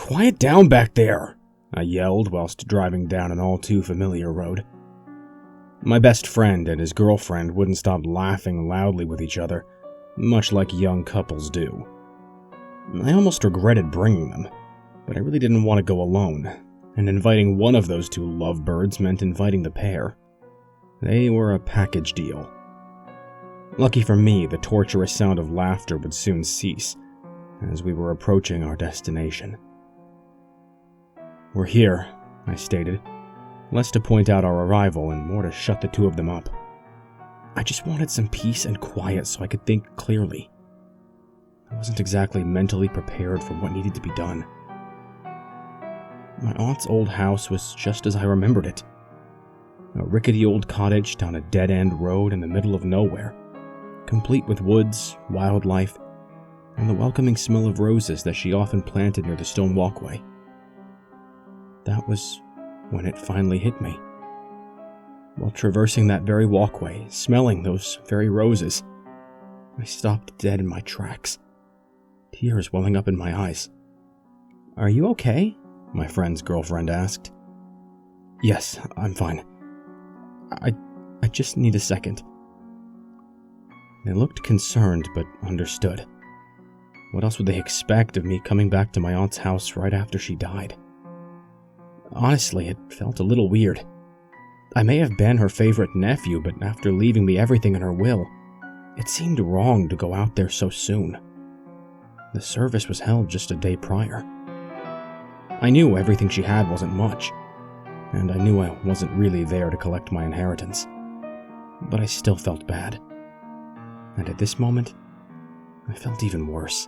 Quiet down back there, I yelled whilst driving down an all too familiar road. My best friend and his girlfriend wouldn't stop laughing loudly with each other, much like young couples do. I almost regretted bringing them, but I really didn't want to go alone, and inviting one of those two lovebirds meant inviting the pair. They were a package deal. Lucky for me, the torturous sound of laughter would soon cease, as we were approaching our destination. "We're here," I stated, less to point out our arrival and more to shut the two of them up. I just wanted some peace and quiet so I could think clearly. I wasn't exactly mentally prepared for what needed to be done. My aunt's old house was just as I remembered it. A rickety old cottage down a dead-end road in the middle of nowhere, complete with woods, wildlife, and the welcoming smell of roses that she often planted near the stone walkway. That was when it finally hit me. While traversing that very walkway, smelling those very roses, I stopped dead in my tracks, tears welling up in my eyes. "Are you okay?" my friend's girlfriend asked. "Yes, I'm fine. I just need a second." They looked concerned, but understood. What else would they expect of me coming back to my aunt's house right after she died? Honestly, it felt a little weird. I may have been her favorite nephew, but after leaving me everything in her will, it seemed wrong to go out there so soon. The service was held just a day prior. I knew everything she had wasn't much, and I knew I wasn't really there to collect my inheritance. But I still felt bad. And at this moment, I felt even worse.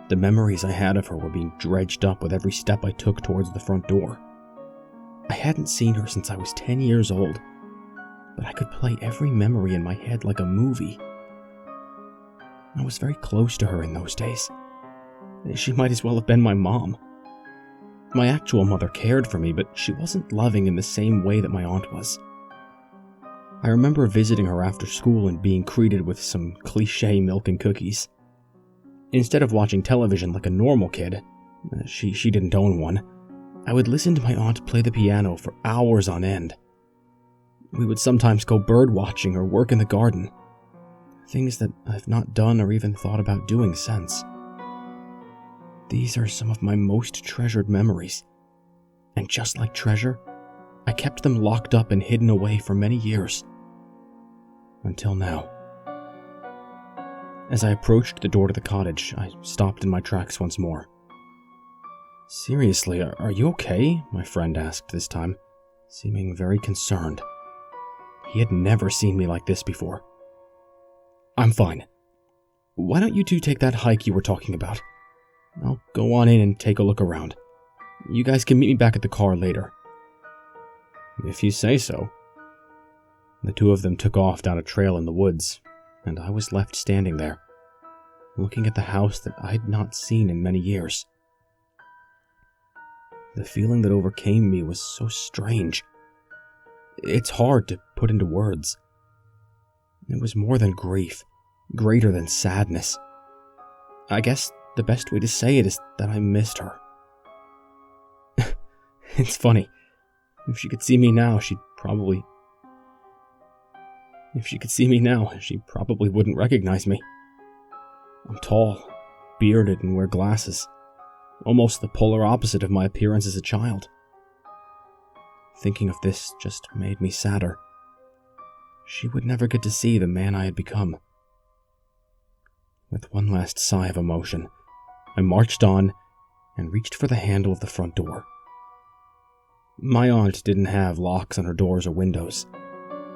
The memories I had of her were being dredged up with every step I took towards the front door. I hadn't seen her since I was 10 years old, but I could play every memory in my head like a movie. I was very close to her in those days. She might as well have been my mom. My actual mother cared for me, but she wasn't loving in the same way that my aunt was. I remember visiting her after school and being greeted with some cliché milk and cookies. Instead of watching television like a normal kid, she didn't own one, I would listen to my aunt play the piano for hours on end. We would sometimes go bird watching or work in the garden, things that I've not done or even thought about doing since. These are some of my most treasured memories, and just like treasure, I kept them locked up and hidden away for many years. Until now. As I approached the door to the cottage, I stopped in my tracks once more. "Seriously, are you okay?" my friend asked this time, seeming very concerned. He had never seen me like this before. "I'm fine. Why don't you two take that hike you were talking about? I'll go on in and take a look around. You guys can meet me back at the car later." "If you say so." The two of them took off down a trail in the woods, and I was left standing there, looking at the house that I'd not seen in many years. The feeling that overcame me was so strange. It's hard to put into words. It was more than grief, greater than sadness. I guess the best way to say it is that I missed her. It's funny. If she could see me now, she probably wouldn't recognize me. I'm tall, bearded, and wear glasses, almost the polar opposite of my appearance as a child. Thinking of this just made me sadder. She would never get to see the man I had become. With one last sigh of emotion, I marched on and reached for the handle of the front door. My aunt didn't have locks on her doors or windows.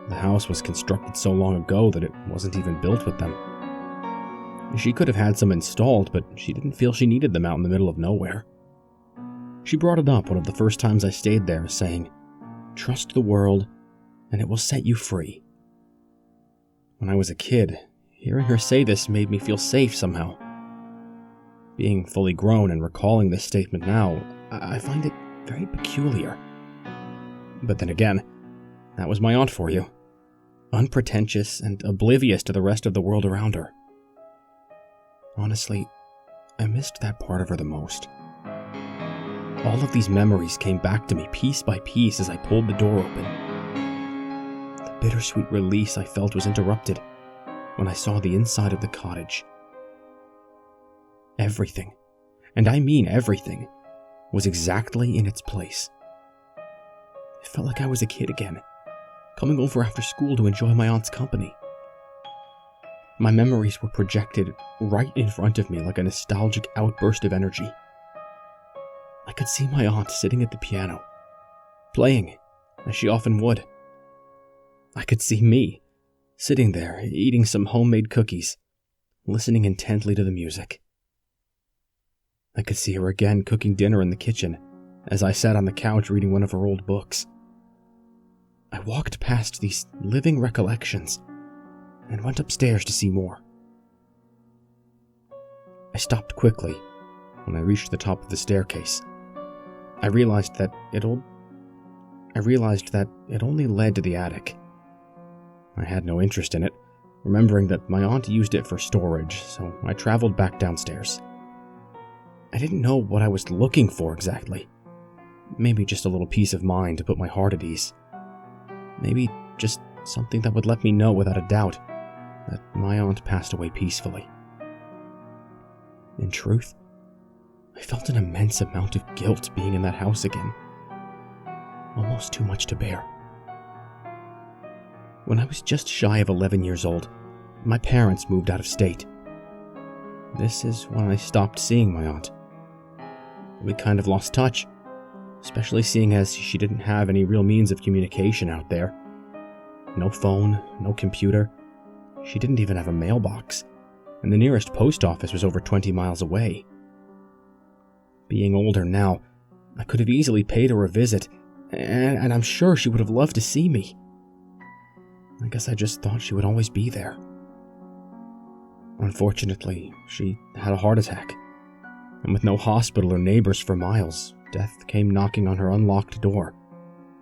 The house was constructed so long ago that it wasn't even built with them. She could have had some installed, but she didn't feel she needed them out in the middle of nowhere. She brought it up one of the first times I stayed there, saying, "Trust the world, and it will set you free." When I was a kid, hearing her say this made me feel safe somehow. Being fully grown and recalling this statement now, I find it very peculiar. But then again, that was my aunt for you. Unpretentious and oblivious to the rest of the world around her. Honestly, I missed that part of her the most. All of these memories came back to me piece by piece as I pulled the door open. The bittersweet release I felt was interrupted when I saw the inside of the cottage. Everything, and I mean everything, was exactly in its place. It felt like I was a kid again, coming over after school to enjoy my aunt's company. My memories were projected right in front of me like a nostalgic outburst of energy. I could see my aunt sitting at the piano, playing, as she often would. I could see me, sitting there, eating some homemade cookies, listening intently to the music. I could see her again cooking dinner in the kitchen, as I sat on the couch reading one of her old books. I walked past these living recollections and went upstairs to see more. I stopped quickly when I reached the top of the staircase. I realized that it only led to the attic. I had no interest in it, remembering that my aunt used it for storage, so I traveled back downstairs. I didn't know what I was looking for exactly. Maybe just a little peace of mind to put my heart at ease. Maybe just something that would let me know without a doubt that my aunt passed away peacefully. In truth, I felt an immense amount of guilt being in that house again. Almost too much to bear. When I was just shy of 11 years old, my parents moved out of state. This is when I stopped seeing my aunt. We kind of lost touch, especially seeing as she didn't have any real means of communication out there. No phone, no computer. She didn't even have a mailbox, and the nearest post office was over 20 miles away. Being older now, I could have easily paid her a visit, and I'm sure she would have loved to see me. I guess I just thought she would always be there. Unfortunately, she had a heart attack, and with no hospital or neighbors for miles, death came knocking on her unlocked door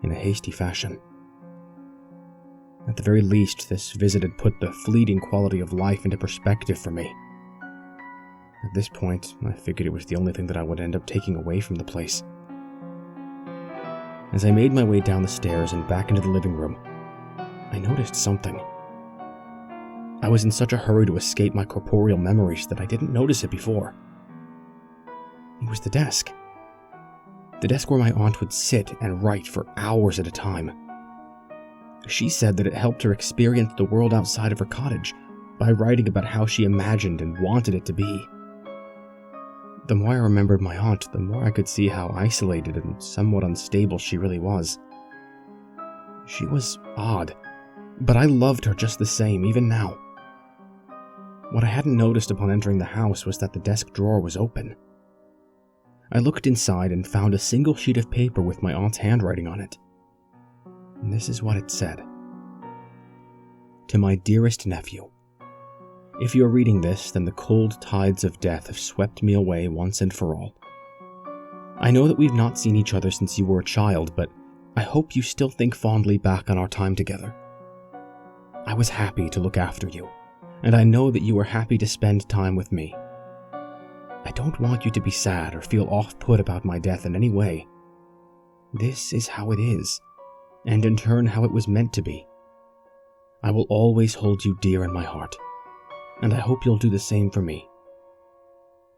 in a hasty fashion. At the very least, this visit had put the fleeting quality of life into perspective for me. At this point, I figured it was the only thing that I would end up taking away from the place. As I made my way down the stairs and back into the living room, I noticed something. I was in such a hurry to escape my corporeal memories that I didn't notice it before. It was the desk. The desk where my aunt would sit and write for hours at a time. She said that it helped her experience the world outside of her cottage by writing about how she imagined and wanted it to be. The more I remembered my aunt, the more I could see how isolated and somewhat unstable she really was. She was odd, but I loved her just the same, even now. What I hadn't noticed upon entering the house was that the desk drawer was open. I looked inside and found a single sheet of paper with my aunt's handwriting on it. And this is what it said. To my dearest nephew. If you are reading this, then the cold tides of death have swept me away once and for all. I know that we've not seen each other since you were a child, but I hope you still think fondly back on our time together. I was happy to look after you, and I know that you were happy to spend time with me. I don't want you to be sad or feel off-put about my death in any way. This is how it is, and in turn how it was meant to be. I will always hold you dear in my heart, and I hope you'll do the same for me.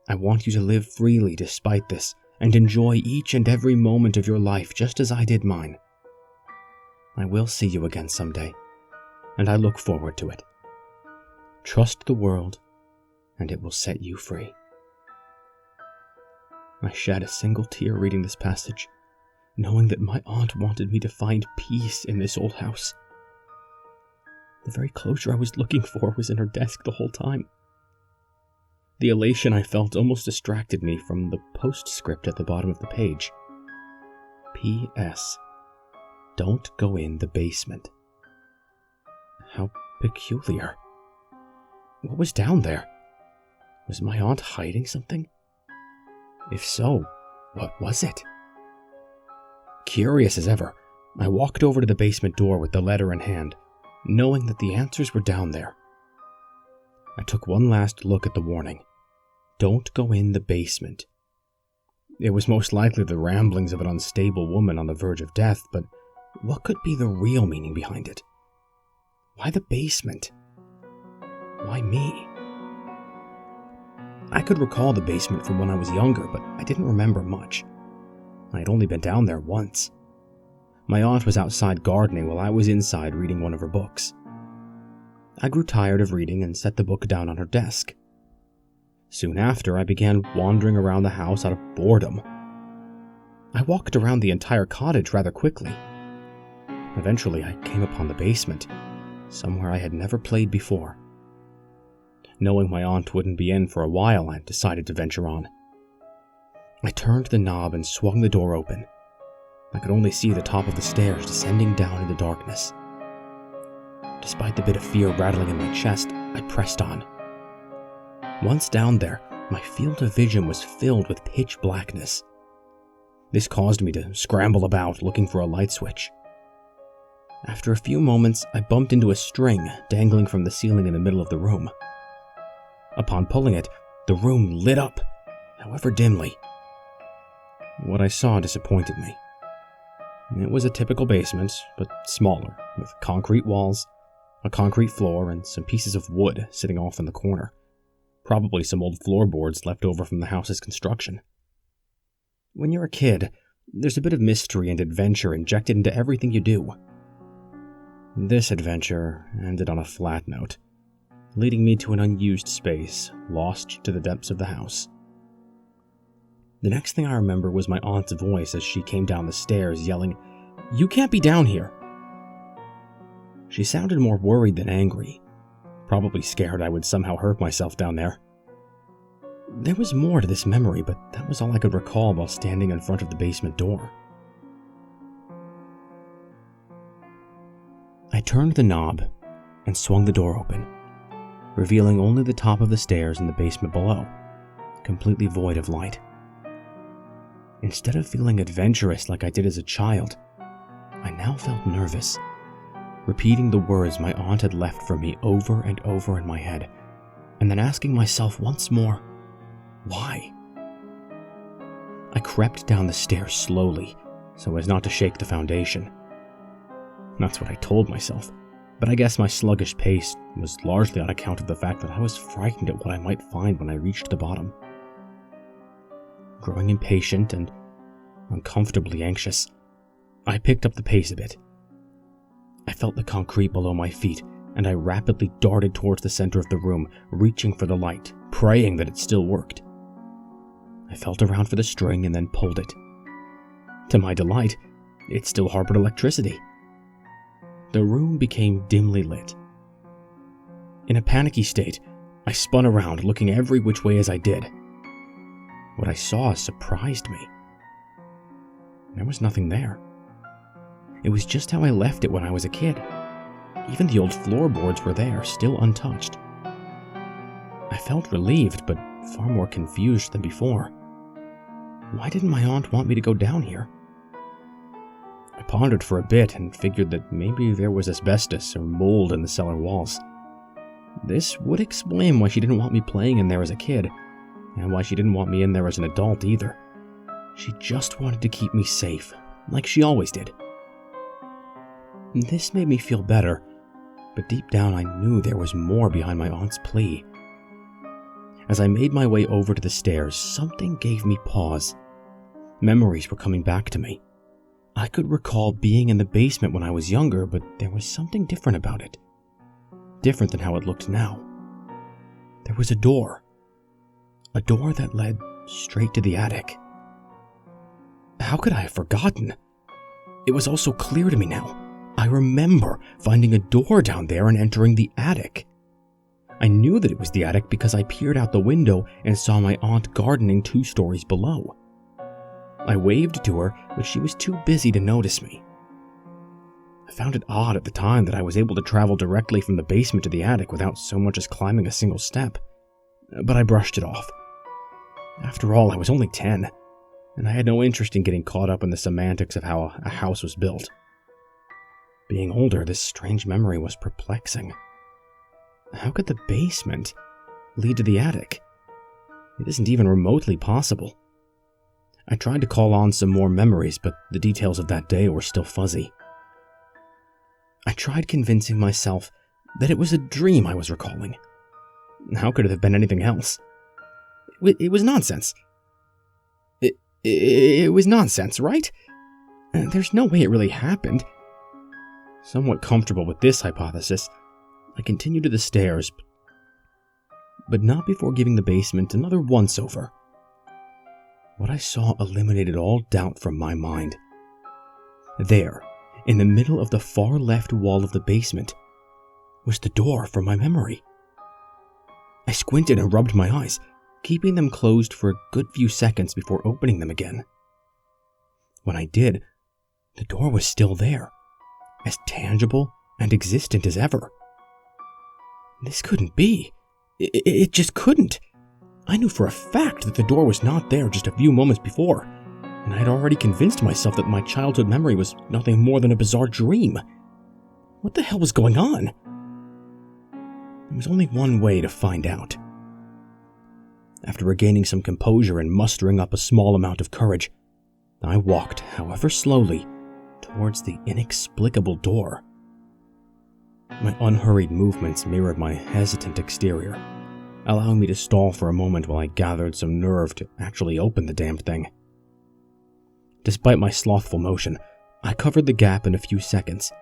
I want you to live freely despite this, and enjoy each and every moment of your life just as I did mine. I will see you again someday, and I look forward to it. Trust the world, and it will set you free. I shed a single tear reading this passage, knowing that my aunt wanted me to find peace in this old house. The very closure I was looking for was in her desk the whole time. The elation I felt almost distracted me from the postscript at the bottom of the page. P.S. Don't go in the basement. How peculiar. What was down there? Was my aunt hiding something? If so, what was it? Curious as ever, I walked over to the basement door with the letter in hand, knowing that the answers were down there. I took one last look at the warning. "Don't go in the basement." It was most likely the ramblings of an unstable woman on the verge of death, but what could be the real meaning behind it? Why the basement? Why me? I could recall the basement from when I was younger, but I didn't remember much. I had only been down there once. My aunt was outside gardening while I was inside reading one of her books. I grew tired of reading and set the book down on her desk. Soon after, I began wandering around the house out of boredom. I walked around the entire cottage rather quickly. Eventually, I came upon the basement, somewhere I had never played before. Knowing my aunt wouldn't be in for a while, I decided to venture on. I turned the knob and swung the door open. I could only see the top of the stairs descending down into darkness. Despite the bit of fear rattling in my chest, I pressed on. Once down there, my field of vision was filled with pitch blackness. This caused me to scramble about looking for a light switch. After a few moments, I bumped into a string dangling from the ceiling in the middle of the room. Upon pulling it, the room lit up, however dimly. What I saw disappointed me. It was a typical basement, but smaller, with concrete walls, a concrete floor, and some pieces of wood sitting off in the corner. Probably some old floorboards left over from the house's construction. When you're a kid, there's a bit of mystery and adventure injected into everything you do. This adventure ended on a flat note, leading me to an unused space, lost to the depths of the house. The next thing I remember was my aunt's voice as she came down the stairs, yelling, "You can't be down here!" She sounded more worried than angry, probably scared I would somehow hurt myself down there. There was more to this memory, but that was all I could recall while standing in front of the basement door. I turned the knob and swung the door open, revealing only the top of the stairs and the basement below, completely void of light. Instead of feeling adventurous like I did as a child, I now felt nervous, repeating the words my aunt had left for me over and over in my head, and then asking myself once more, why? I crept down the stairs slowly, so as not to shake the foundation. That's what I told myself, but I guess my sluggish pace was largely on account of the fact that I was frightened at what I might find when I reached the bottom. Growing impatient and uncomfortably anxious, I picked up the pace a bit. I felt the concrete below my feet, and I rapidly darted towards the center of the room, reaching for the light, praying that it still worked. I felt around for the string and then pulled it. To my delight, it still harbored electricity. The room became dimly lit. In a panicky state, I spun around, looking every which way as I did. What I saw surprised me. There was nothing there. It was just how I left it when I was a kid. Even the old floorboards were there, still untouched. I felt relieved, but far more confused than before. Why didn't my aunt want me to go down here? I pondered for a bit and figured that maybe there was asbestos or mold in the cellar walls. This would explain why she didn't want me playing in there as a kid, and why she didn't want me in there as an adult either. She just wanted to keep me safe, like she always did. This made me feel better, but deep down I knew there was more behind my aunt's plea. As I made my way over to the stairs, something gave me pause. Memories were coming back to me. I could recall being in the basement when I was younger, but there was something different about it. Different than how it looked now. There was a door. A door that led straight to the attic. How could I have forgotten? It was all so clear to me now. I remember finding a door down there and entering the attic. I knew that it was the attic because I peered out the window and saw my aunt gardening 2 stories below. I waved to her, but she was too busy to notice me. I found it odd at the time that I was able to travel directly from the basement to the attic without so much as climbing a single step, but I brushed it off. After all, I was only 10, and I had no interest in getting caught up in the semantics of how a house was built. Being older, this strange memory was perplexing. How could the basement lead to the attic? It isn't even remotely possible. I tried to call on some more memories, but the details of that day were still fuzzy. I tried convincing myself that it was a dream I was recalling. How could it have been anything else? It was nonsense. It was nonsense, right? There's no way it really happened. Somewhat comfortable with this hypothesis, I continued to the stairs, but not before giving the basement another once-over. What I saw eliminated all doubt from my mind. There, in the middle of the far left wall of the basement, was the door from my memory. I squinted and rubbed my eyes, keeping them closed for a good few seconds before opening them again. When I did, the door was still there, as tangible and existent as ever. This couldn't be. It just couldn't. I knew for a fact that the door was not there just a few moments before, and I had already convinced myself that my childhood memory was nothing more than a bizarre dream. What the hell was going on? There was only one way to find out. After regaining some composure and mustering up a small amount of courage, I walked, however slowly, towards the inexplicable door. My unhurried movements mirrored my hesitant exterior, allowing me to stall for a moment while I gathered some nerve to actually open the damned thing. Despite my slothful motion, I covered the gap in a few seconds,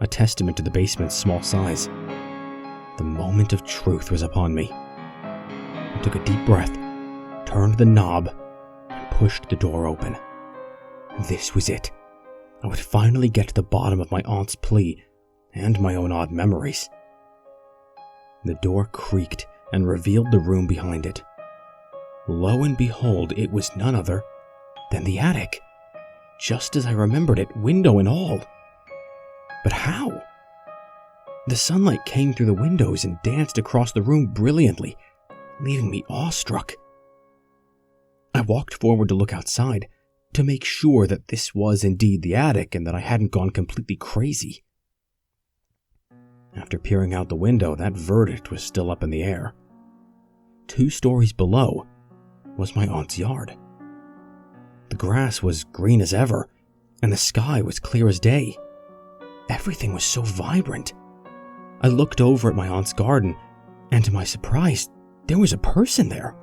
a testament to the basement's small size. The moment of truth was upon me. I took a deep breath, turned the knob, and pushed the door open. This was it. I would finally get to the bottom of my aunt's plea and my own odd memories. The door creaked and revealed the room behind it. Lo and behold, it was none other than the attic, just as I remembered it, window and all. But how? The sunlight came through the windows and danced across the room brilliantly, leaving me awestruck. I walked forward to look outside, to make sure that this was indeed the attic and that I hadn't gone completely crazy. After peering out the window, that verdict was still up in the air. 2 stories below was my aunt's yard. The grass was green as ever, and the sky was clear as day. Everything was so vibrant. I looked over at my aunt's garden, and to my surprise, there was a person there.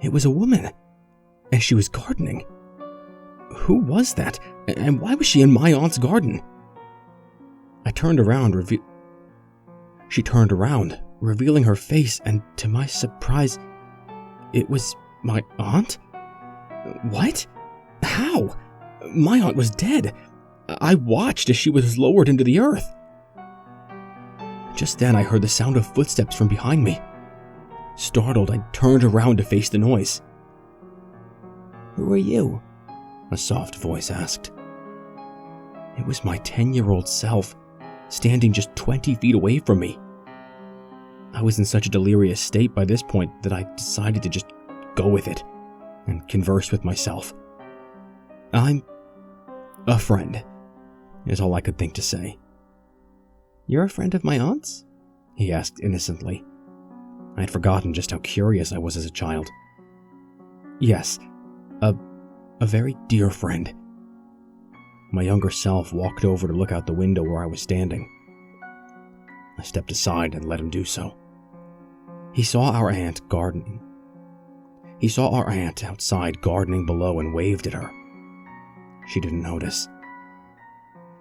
It was a woman, and she was gardening. Who was that, and why was she in my aunt's garden? I turned around, She turned around, revealing her face, and to my surprise, it was my aunt? What? How? My aunt was dead. I watched as she was lowered into the earth. Just then I heard the sound of footsteps from behind me. Startled, I turned around to face the noise. "Who are you?" a soft voice asked. It was my 10-year-old self, standing just 20 feet away from me. I was in such a delirious state by this point that I decided to just go with it and converse with myself. "I'm a friend," is all I could think to say. "You're a friend of my aunt's?" he asked innocently. I had forgotten just how curious I was as a child. "Yes, a very dear friend." My younger self walked over to look out the window where I was standing. I stepped aside and let him do so. He saw our aunt outside gardening below and waved at her. She didn't notice.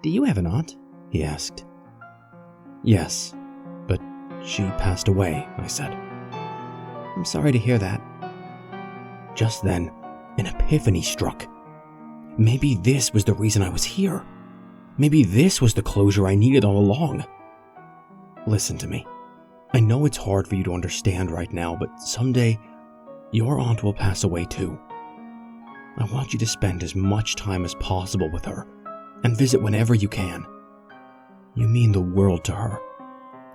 "Do you have an aunt?" he asked. "Yes, but she passed away," I said. "I'm sorry to hear that." Just then, an epiphany struck. Maybe this was the reason I was here. Maybe this was the closure I needed all along. Listen to me. I know it's hard for you to understand right now, but someday, your aunt will pass away too. I want you to spend as much time as possible with her, and visit whenever you can. You mean the world to her,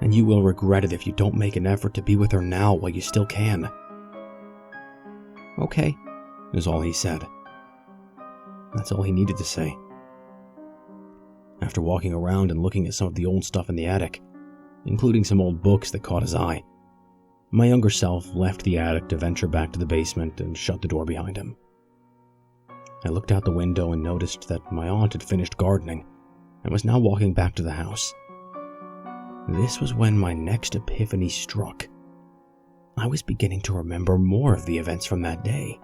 and you will regret it if you don't make an effort to be with her now while you still can. "Okay," is all he said. That's all he needed to say. After walking around and looking at some of the old stuff in the attic, including some old books that caught his eye, My younger self left the attic to venture back to the basement and shut the door behind him. I looked out the window and noticed that my aunt had finished gardening and was now walking back to the house. This was when my next epiphany struck. I was beginning to remember more of the events from that day.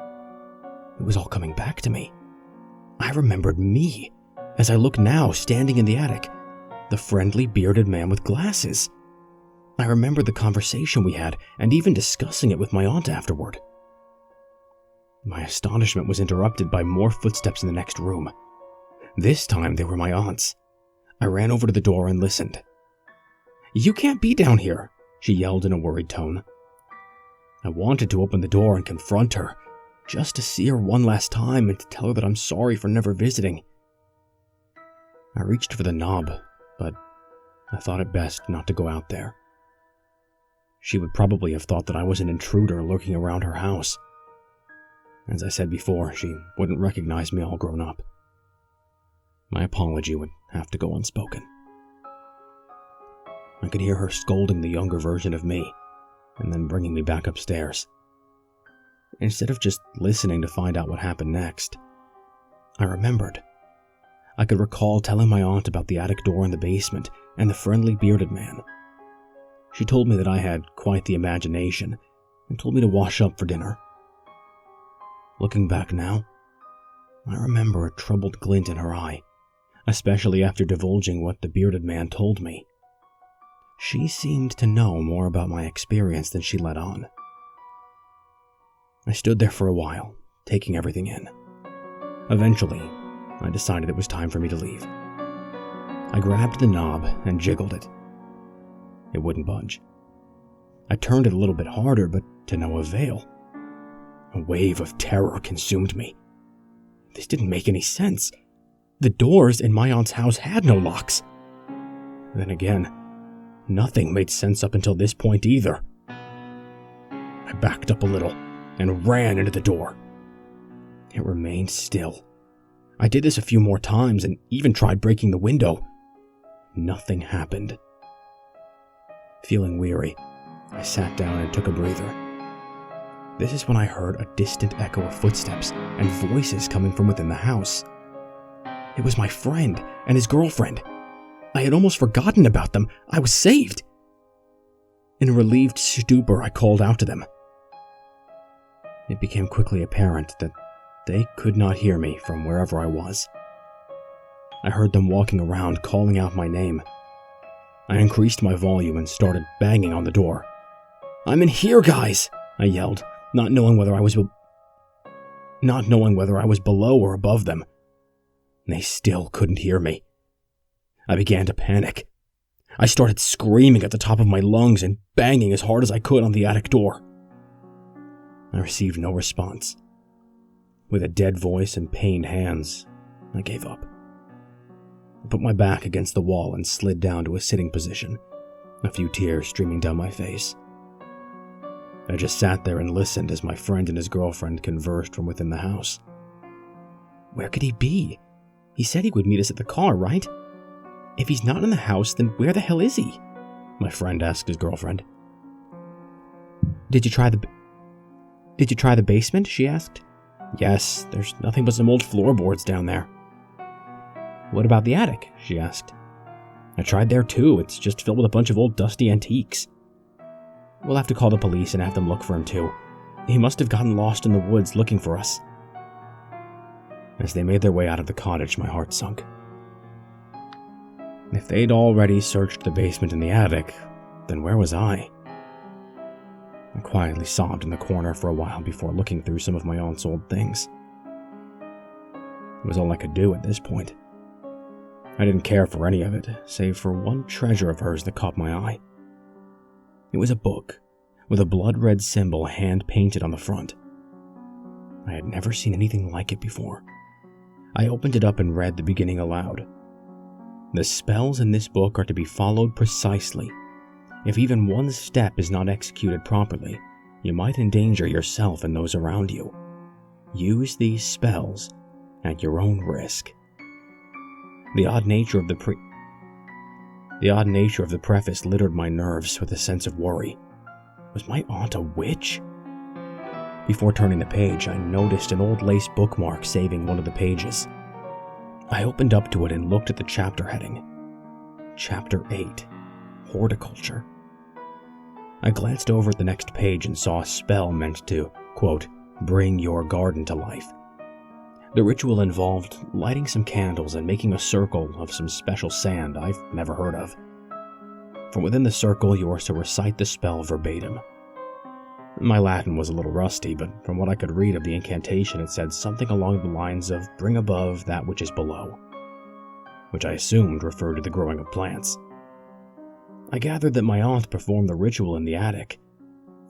It was all coming back to me. I remembered me, as I look now standing in the attic, the friendly bearded man with glasses. I remembered the conversation we had and even discussing it with my aunt afterward. My astonishment was interrupted by more footsteps in the next room. This time they were my aunt's. I ran over to the door and listened. "You can't be down here," she yelled in a worried tone. I wanted to open the door and confront her, just to see her one last time and to tell her that I'm sorry for never visiting. I reached for the knob, but I thought it best not to go out there. She would probably have thought that I was an intruder lurking around her house. As I said before, she wouldn't recognize me all grown up. My apology would have to go unspoken. I could hear her scolding the younger version of me, and then bringing me back upstairs. Instead of just listening to find out what happened next, I remembered. I could recall telling my aunt about the attic door in the basement and the friendly bearded man. She told me that I had quite the imagination and told me to wash up for dinner. Looking back now, I remember a troubled glint in her eye, especially after divulging what the bearded man told me. She seemed to know more about my experience than she let on. I stood there for a while, taking everything in. Eventually, I decided it was time for me to leave. I grabbed the knob and jiggled it. It wouldn't budge. I turned it a little bit harder, but to no avail. A wave of terror consumed me. This didn't make any sense. The doors in my aunt's house had no locks. Then again, nothing made sense up until this point either. I backed up a little and ran into the door. It remained still. I did this a few more times and even tried breaking the window. Nothing happened. Feeling weary, I sat down and took a breather. This is when I heard a distant echo of footsteps and voices coming from within the house. It was my friend and his girlfriend. I had almost forgotten about them. I was saved. In a relieved stupor, I called out to them. It became quickly apparent that they could not hear me from wherever I was. I heard them walking around, calling out my name. I increased my volume and started banging on the door. "I'm in here, guys!" I yelled, not knowing whether I was below or above them. They still couldn't hear me. I began to panic. I started screaming at the top of my lungs and banging as hard as I could on the attic door. I received no response. With a dead voice and pained hands, I gave up. I put my back against the wall and slid down to a sitting position, a few tears streaming down my face. I just sat there and listened as my friend and his girlfriend conversed from within the house. "Where could he be? He said he would meet us at the car, right? If he's not in the house, then where the hell is he?" my friend asked his girlfriend. Did you try the basement?" she asked. "Yes, there's nothing but some old floorboards down there." "What about the attic?" she asked. "I tried there too. It's just filled with a bunch of old dusty antiques." "We'll have to call the police and have them look for him too. He must have gotten lost in the woods looking for us." As they made their way out of the cottage, my heart sunk. If they'd already searched the basement and the attic, then where was I? I quietly sobbed in the corner for a while before looking through some of my aunt's old things. It was all I could do at this point. I didn't care for any of it, save for one treasure of hers that caught my eye. It was a book with a blood-red symbol hand-painted on the front. I had never seen anything like it before. I opened it up and read the beginning aloud. "The spells in this book are to be followed precisely. If even one step is not executed properly, you might endanger yourself and those around you. Use these spells at your own risk." The odd nature of the preface littered my nerves with a sense of worry. Was my aunt a witch? Before turning the page, I noticed an old lace bookmark saving one of the pages. I opened up to it and looked at the chapter heading. Chapter 8, Horticulture. I glanced over at the next page and saw a spell meant to, quote, bring your garden to life. The ritual involved lighting some candles and making a circle of some special sand I've never heard of. From within the circle, you are to recite the spell verbatim. My Latin was a little rusty, but from what I could read of the incantation, it said something along the lines of bring above that which is below, which I assumed referred to the growing of plants. I gathered that my aunt performed the ritual in the attic,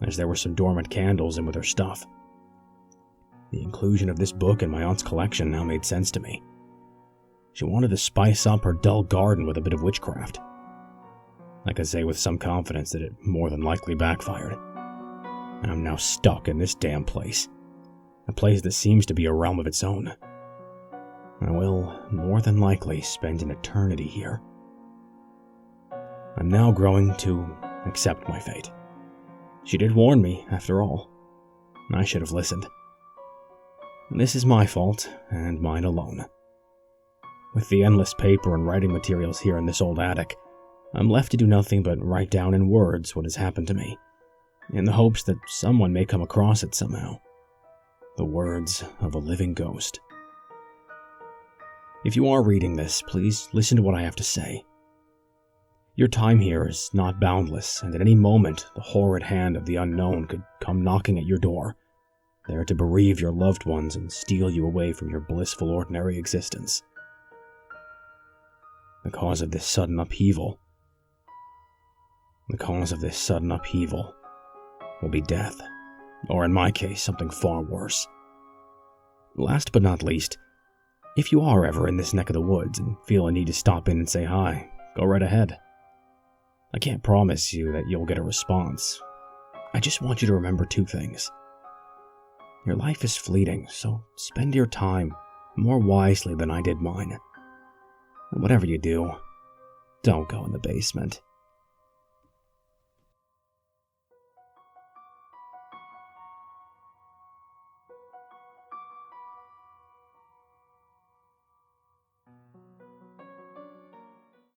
as there were some dormant candles in with her stuff. The inclusion of this book in my aunt's collection now made sense to me. She wanted to spice up her dull garden with a bit of witchcraft. I could say with some confidence that it more than likely backfired. I'm now stuck in this damn place, a place that seems to be a realm of its own. I will, more than likely, spend an eternity here. I'm now growing to accept my fate. She did warn me, after all. I should have listened. This is my fault, and mine alone. With the endless paper and writing materials here in this old attic, I'm left to do nothing but write down in words what has happened to me, in the hopes that someone may come across it somehow. The words of a living ghost. If you are reading this, please listen to what I have to say. Your time here is not boundless, and at any moment the horrid hand of the unknown could come knocking at your door, there to bereave your loved ones and steal you away from your blissful ordinary existence. The cause of this sudden upheaval will be death, or in my case, something far worse. Last but not least, if you are ever in this neck of the woods and feel a need to stop in and say hi, go right ahead. I can't promise you that you'll get a response. I just want you to remember two things. Your life is fleeting, so spend your time more wisely than I did mine. And whatever you do, don't go in the basement.